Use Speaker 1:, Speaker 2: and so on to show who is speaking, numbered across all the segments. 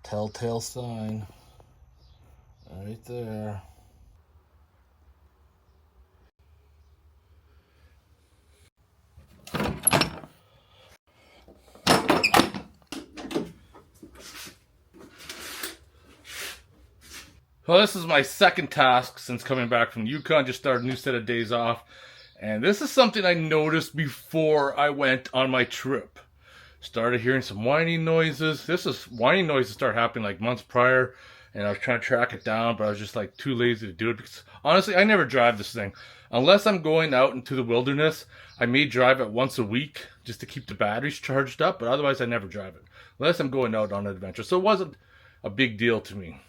Speaker 1: Telltale sign. Right there. Well, this is my second task since coming back from Yukon. Just started a new set of days off. And this is something I noticed before I went on my trip. Started hearing some whining noises. Whining noises started happening like months prior. And I was trying to track it down, but I was just like too lazy to do it. Because honestly, I never drive this thing. Unless I'm going out into the wilderness, I may drive it once a week just to keep the batteries charged up. But otherwise, I never drive it. Unless I'm going out on an adventure. So it wasn't a big deal to me.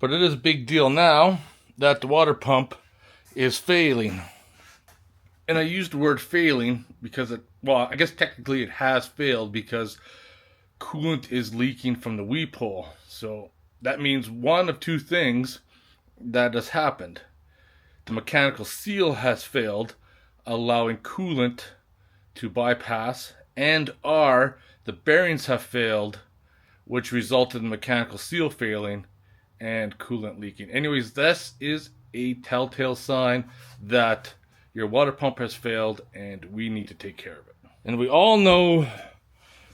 Speaker 1: But it is a big deal now that the water pump is failing. And I used the word failing because I guess technically it has failed because coolant is leaking from the weep hole. So that means one of two things that has happened. The mechanical seal has failed, allowing coolant to bypass, and/or the bearings have failed, which resulted in the mechanical seal failing and coolant leaking. Anyways, this is a telltale sign that your water pump has failed and we need to take care of it. And we all know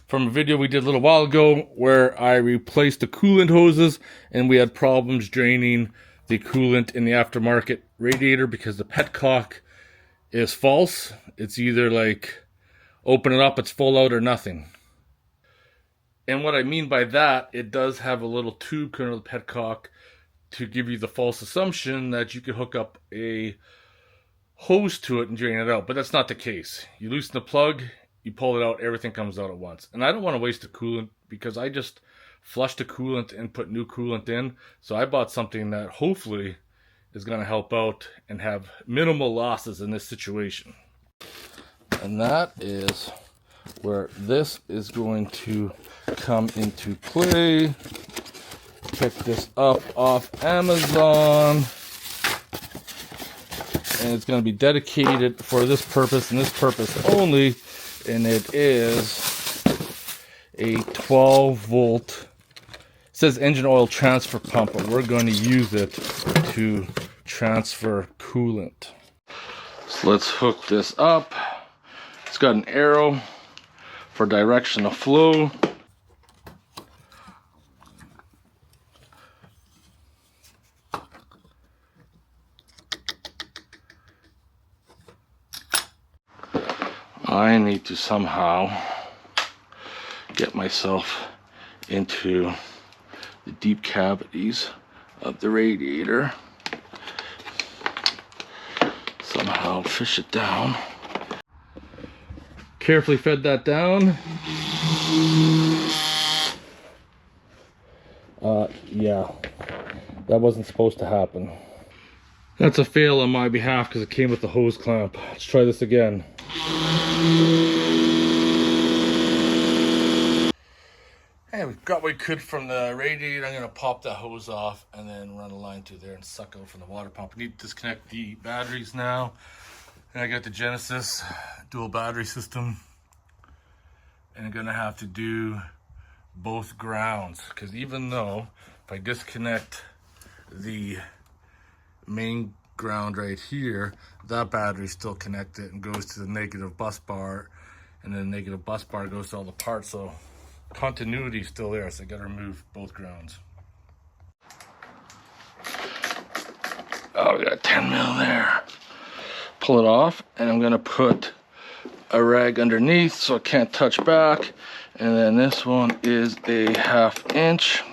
Speaker 1: from a video we did a little while ago where I replaced the coolant hoses and we had problems draining the coolant in the aftermarket radiator because the petcock is false. It's either like open it up, it's full out, or nothing. And what I mean by that, it does have a little tube coming out of the petcock to give you the false assumption that you could hook up a hose to it and drain it out. But that's not the case. You loosen the plug, you pull it out, everything comes out at once. And I don't want to waste the coolant because I just flushed the coolant and put new coolant in. So I bought something that hopefully is going to help out and have minimal losses in this situation. And that is where this is going to come into play. Pick this up off Amazon, and it's going to be dedicated for this purpose and this purpose only, and it is a 12 volt, it says engine oil transfer pump, but we're going to use it to transfer coolant. So let's hook this up. It's got an arrow for direction of flow. I need to somehow get myself into the deep cavities of the radiator. Somehow fish it down. Carefully fed that down. Yeah, that wasn't supposed to happen. That's a fail on my behalf because it came with the hose clamp. Let's try this again. Hey, we got what we could from the radiator. I'm going to pop that hose off and then run a line through there and suck out from the water pump. We need to disconnect the batteries now. And I got the Genesis dual battery system. And I'm going to have to do both grounds. Because even though if I disconnect the main ground right here, that battery is still connected and goes to the negative bus bar, and then the negative bus bar goes to all the parts, so continuity is still there, so I gotta remove both grounds. Oh, we got 10 mil there. Pull it off, and I'm gonna put a rag underneath so it can't touch back, and then this one is a 1/2 inch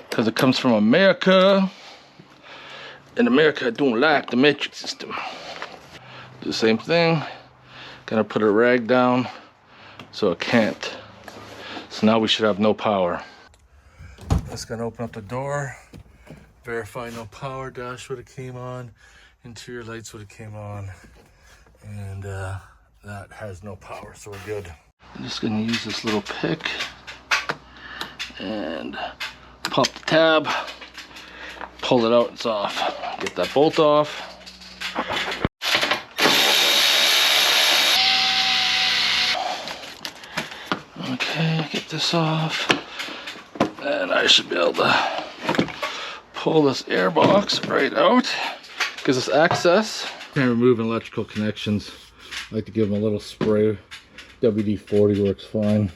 Speaker 1: because it comes from America. In America, I don't like the metric system. Do the same thing. Gonna put a rag down so it can't. So now we should have no power. Just gonna open up the door, verify no power, dash would have came on, interior lights would have came on, and that has no power, so we're good. I'm just gonna use this little pick and pop the tab. Pull it out, it's off. Get that bolt off. Okay, get this off. And I should be able to pull this air box right out. Gives us access. Can't remove electrical connections. I like to give them a little spray. WD-40 works fine.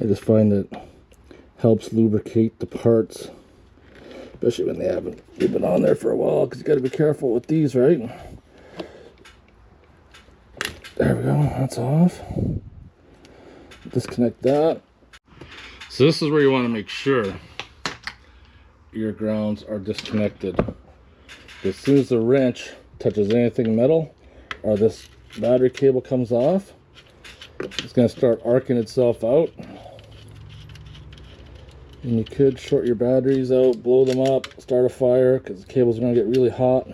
Speaker 1: I just find it helps lubricate the parts, especially when they haven't been on there for a while, because you got to be careful with these, right? There we go, that's off. Disconnect that. So this is where you want to make sure your grounds are disconnected. As soon as the wrench touches anything metal or this battery cable comes off, it's going to start arcing itself out. And you could short your batteries out, blow them up, start a fire, because the cables are going to get really hot.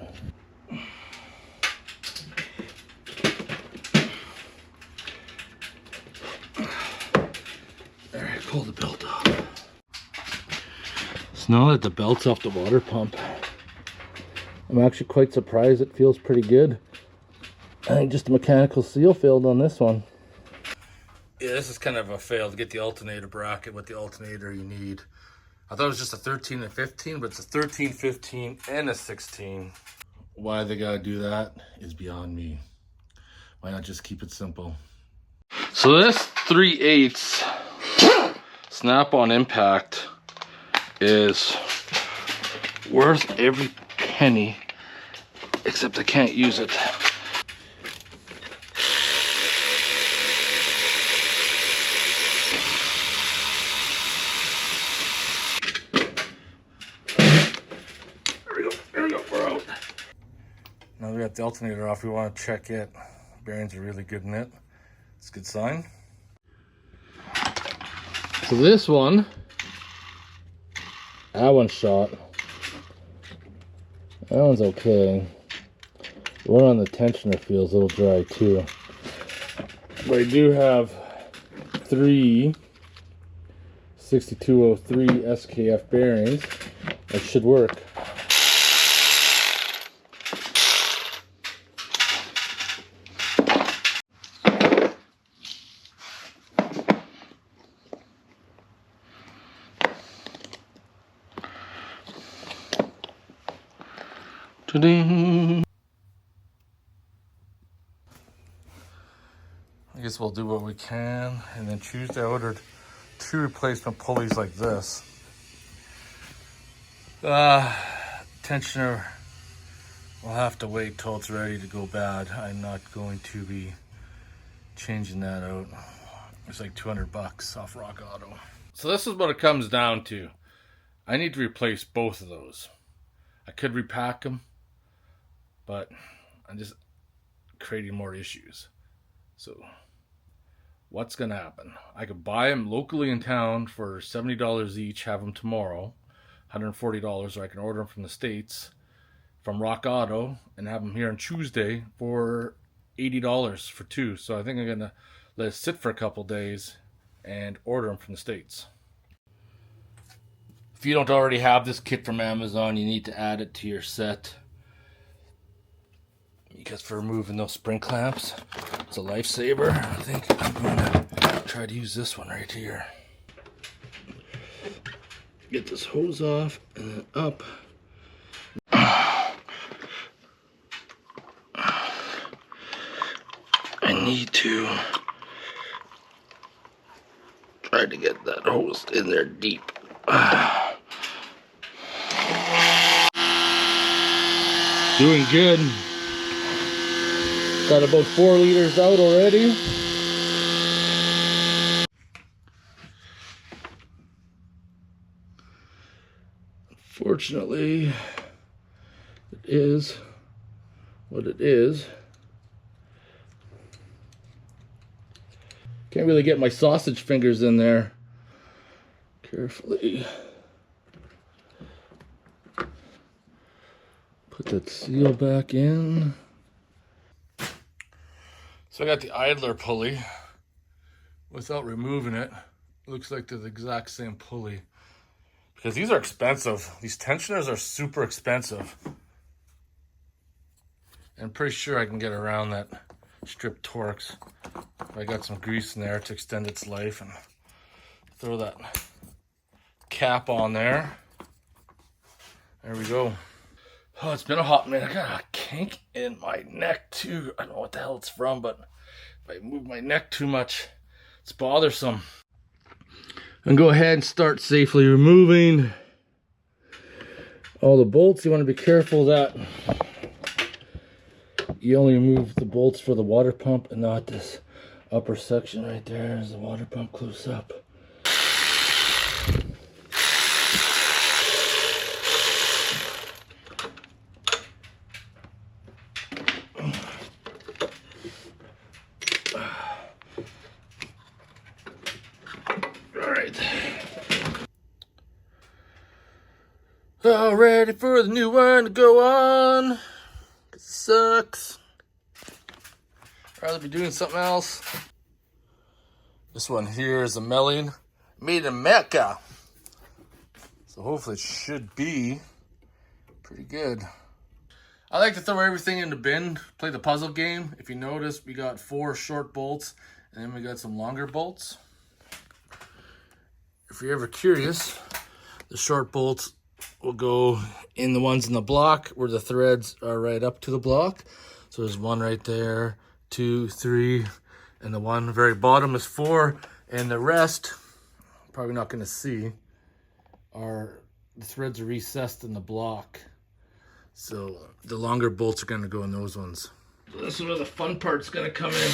Speaker 1: Alright, pull the belt off. So now that the belt's off the water pump, I'm actually quite surprised it feels pretty good. I think just the mechanical seal failed on this one. Yeah, this is kind of a fail to get the alternator bracket with the alternator you need. I thought it was just a 13 and 15, but it's a 13, 15, and a 16. Why they gotta do that is beyond me. Why not just keep it simple? So this 3/8 snap-on impact is worth every penny, except I can't use it. Now we got the alternator off, we want to check it. Bearings are really good in it. It's a good sign. So this one, that one's shot. That one's okay. The one on the tensioner feels a little dry too. But I do have 3 6203 SKF bearings. That should work. Ta-ding. I guess we'll do what we can. And then Tuesday I ordered 2 replacement pulleys like this. Tensioner will have to wait till it's ready to go bad. I'm not going to be changing that out. It's like 200 bucks off Rock Auto. So this is what it comes down to. I need to replace both of those. I could repack them, but I'm just creating more issues. So what's gonna happen? I could buy them locally in town for $70 each, have them tomorrow, $140, or I can order them from the States, from Rock Auto, and have them here on Tuesday for $80 for 2. So I think I'm gonna let it sit for a couple days and order them from the States. If you don't already have this kit from Amazon, you need to add it to your set. Because for removing those spring clamps, it's a lifesaver. I think I'm going to try to use this one right here. Get this hose off and then up. I need to try to get that hose in there deep. Doing good. Got about 4 liters out already. Unfortunately, it is what it is. Can't really get my sausage fingers in there. Carefully put that seal back in. So I got the idler pulley without removing it. Looks like they're the exact same pulley. Because these are expensive. These tensioners are super expensive. I'm pretty sure I can get around that strip Torx. I got some grease in there to extend its life and throw that cap on there. There we go. Oh, it's been a hot minute. I got a kink in my neck too. I don't know what the hell it's from, but if I move my neck too much, it's bothersome. And go ahead and start safely removing all the bolts. You want to be careful that you only remove the bolts for the water pump and not this upper section right there as the water pump close up. All ready for the new one to go on. It sucks. Rather be doing something else. This one here is a Melling, made in Mecca. So hopefully it should be pretty good. I like to throw everything in the bin, play the puzzle game. If you notice, we got 4 short bolts and then we got some longer bolts. If you're ever curious, the short bolts will go in the ones in the block where the threads are right up to the block. So there's one right there, 2, 3, and the one very bottom is 4, and the rest, probably not going to see, are the threads are recessed in the block. So the longer bolts are going to go in those ones. So this is where the fun part's going to come in.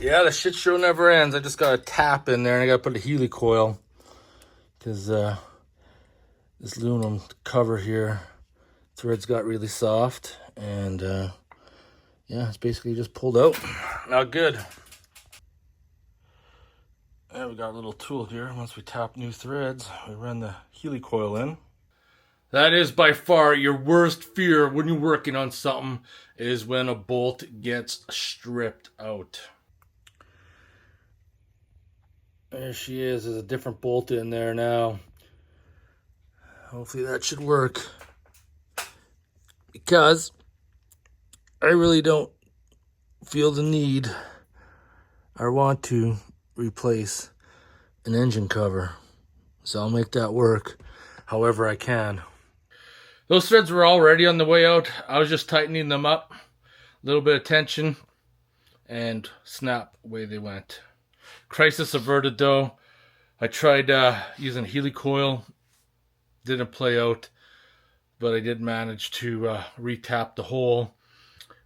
Speaker 1: Yeah, the shit show never ends. I just got a tap in there and I got to put a Healy coil because this aluminum cover here, threads got really soft, and yeah, it's basically just pulled out. Not good. And we got a little tool here. Once we tap new threads, we run the Healy coil in. That is by far your worst fear when you're working on something, is when a bolt gets stripped out. There she is. There's a different bolt in there now. Hopefully that should work, because I really don't feel the need or want to replace an engine cover. So I'll make that work however I can. Those threads were already on the way out. I was just tightening them up. A little bit of tension and snap, away they went. Crisis averted though. I tried using Healy coil. Didn't play out, but I did manage to re-tap the hole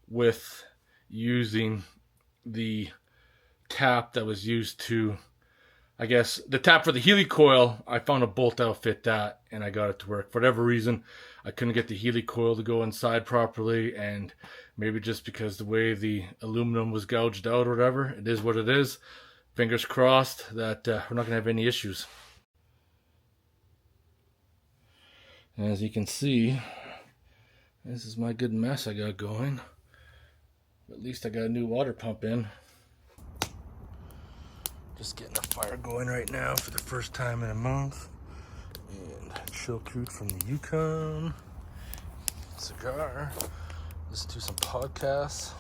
Speaker 1: with using the tap that was used to, I guess, the tap for the Healy coil. I found a bolt that'll fit that, and I got it to work. For whatever reason, I couldn't get the Healy coil to go inside properly, and maybe just because the way the aluminum was gouged out or whatever, it is what it is. Fingers crossed that we're not going to have any issues. And as you can see, this is my good mess I got going. At least I got a new water pump in. Just getting the fire going right now for the first time in a month. And chill crude from the Yukon. Cigar. Listen to some podcasts.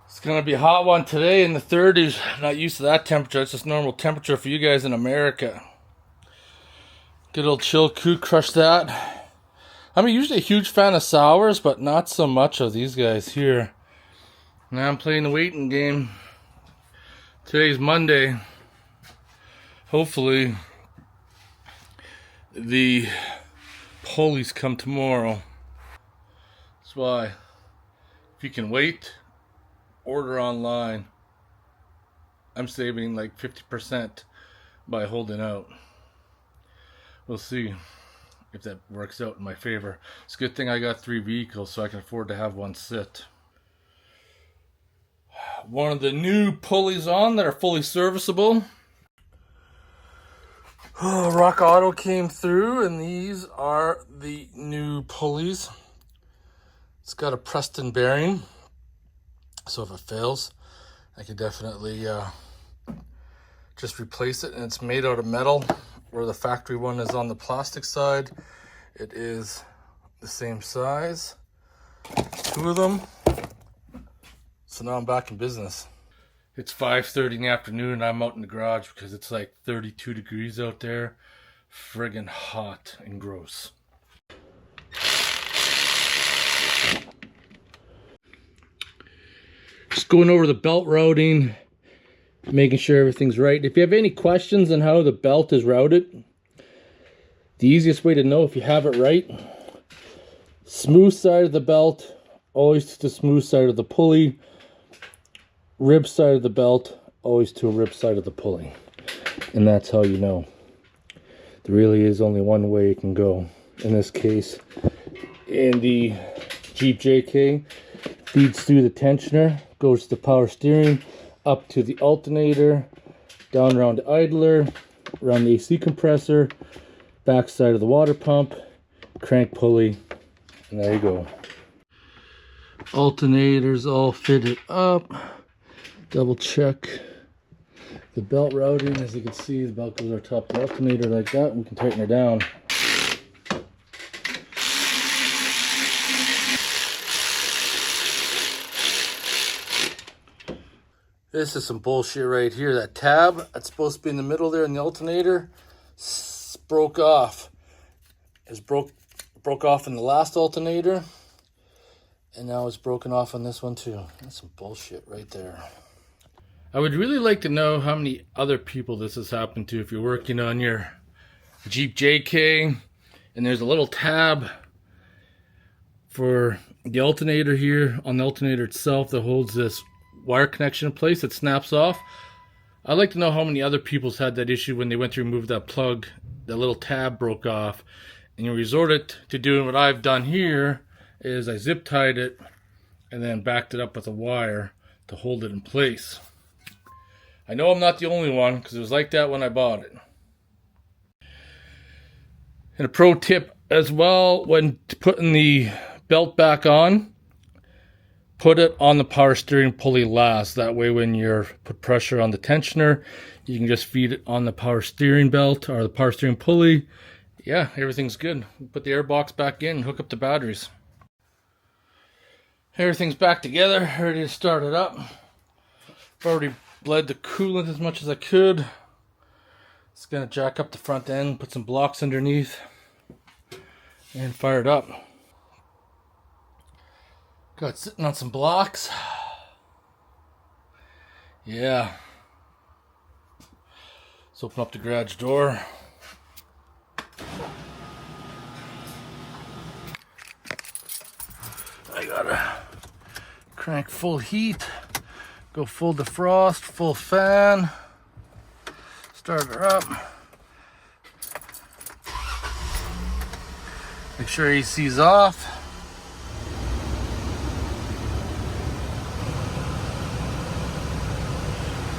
Speaker 1: It's going to be a hot one today in the 30s. Not used to that temperature. It's just normal temperature for you guys in America. Good old chill coot, crush that. I'm usually a huge fan of sours, but not so much of these guys here. Now I'm playing the waiting game. Today's Monday. Hopefully the pulleys come tomorrow. That's why, if you can wait, order online. I'm saving like 50% by holding out. We'll see if that works out in my favor. It's a good thing I got 3 vehicles so I can afford to have one sit. One of the new pulleys on that are fully serviceable. Oh, Rock Auto came through, and these are the new pulleys. It's got a Preston bearing, so if it fails, I could definitely just replace it, and it's made out of metal, where the factory one is on the plastic side. It is the same size, 2 of them. So now I'm back in business. It's 5:30 in the afternoon and I'm out in the garage because it's like 32 degrees out there. Friggin' hot and gross. Just going over the belt routing, making sure everything's right. If you have any questions on how the belt is routed, the easiest way to know if you have it right, smooth side of the belt, always to the smooth side of the pulley. Rib side of the belt, always to a rib side of the pulley. And that's how you know. There really is only one way it can go. In this case, in the Jeep JK, feeds through the tensioner, goes to the power steering, up to the alternator, down around the idler, around the AC compressor, back side of the water pump, crank pulley, and there you go. Alternators all fitted up. Double check the belt routing. As you can see, the belt goes on top of the alternator like that, and we can tighten her down. This is some bullshit right here. That tab that's supposed to be in the middle there in the alternator broke off. It broke off in the last alternator, and now it's broken off on this one too. That's some bullshit right there. I would really like to know how many other people this has happened to. If you're working on your Jeep JK and there's a little tab for the alternator here on the alternator itself that holds this wire connection in place, that snaps off. I'd like to know how many other people's had that issue when they went to remove that plug. The little tab broke off, and you resorted to doing what I've done here, is I zip tied it and then backed it up with a wire to hold it in place. I know I'm not the only one, because it was like that when I bought it. And a pro tip as well, when putting the belt back on, put it on the power steering pulley last. That way when you put pressure on the tensioner, you can just feed it on the power steering belt or the power steering pulley. Yeah, everything's good. Put the air box back in and hook up the batteries. Everything's back together, ready to start it up. I've already bled the coolant as much as I could. Just gonna jack up the front end, put some blocks underneath, and fire it up. Got it sitting on some blocks. Yeah. Let's open up the garage door. I gotta crank full heat. Go full defrost, full fan, start her up. Make sure AC's off.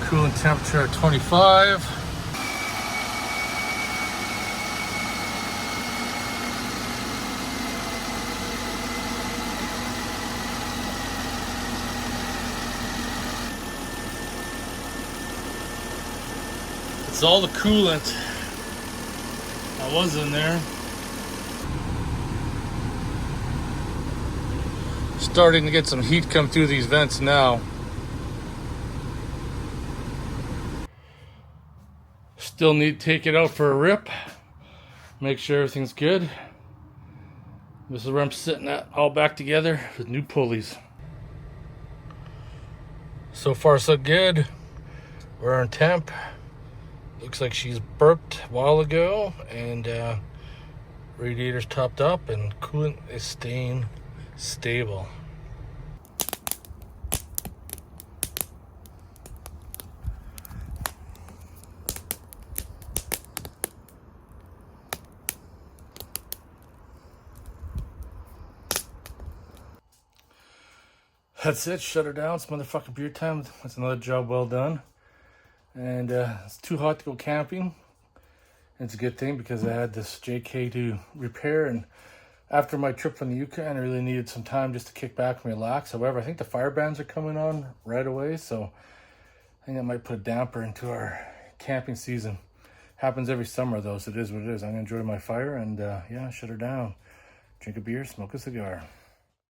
Speaker 1: Coolant temperature at 25. It's all the coolant that was in there. Starting to get some heat come through these vents now. Still need to take it out for a rip. Make sure everything's good. This is where I'm sitting at, all back together with new pulleys. So far so good. We're on temp. Looks like she's burped a while ago, and radiator's topped up and coolant is staying stable. That's it, shut her down. It's motherfucking beer time. That's another job well done. And it's too hot to go camping. It's a good thing because I had this JK to repair, and after my trip from the Yukon, I really needed some time just to kick back and relax. However, I think the fire bans are coming on right away, so I think I might put a damper into our camping season. Happens every summer though, so it is what it is. I'm gonna enjoy my fire and yeah, shut her down. Drink a beer, smoke a cigar.